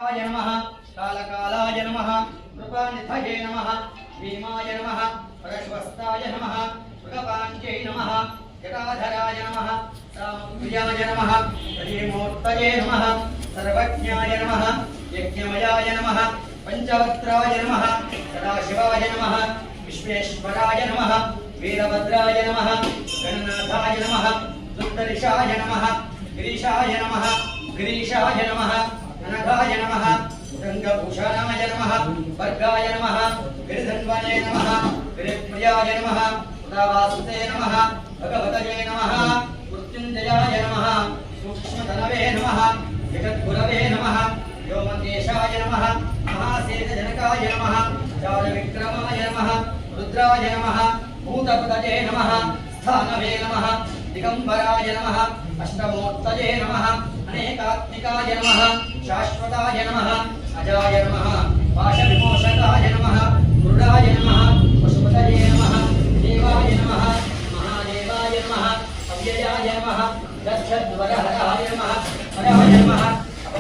नमः कालकालाय नमः कृपानिधये नमः भीमाय नमः परश्वस्ताय नमः मृगपाञ्चै नमः जटाधराय नमः रामप्रियाय नमः हरिमूर्तये नमः सर्वज्ञाय नमः यज्ञमयाय नमः पंचवक्त्राय नमः सदाशिवाय नमः विश्वेश्वराय नमः वीरभद्राय नमः गणनाथाय नमः दुर्दर्शाय नमः गिरीशाय नमः गिरीशाय नमः अनघाय नमः रंगभूषणाय नमः वर्गाय नमः गिरिधन्वने नमः गिरिप्रियाय नमः उदावासुते नमः भगवतये नमः मृत्युञ्जयाय नमः सूक्ष्मधनवे नमः जगद्गुरवे नमः व्योमकेशाय नमः महासेनजनकाय नमः चारुविक्रमाय नमः रुद्राय नमः भूतपतये नमः स्थानवे नमः दिगंबराय नमः अष्टमूर्तये नमः अनेकात्मिकाय नमः शाश्वताय नमः अजाय नमः पाशविमोचकाय नमः गुरुडाय नमः पशुपतये नमः देवाय नमः महादेवाय नमः अव्ययाय नमः दक्षद्वरहराय नमः हराय नमः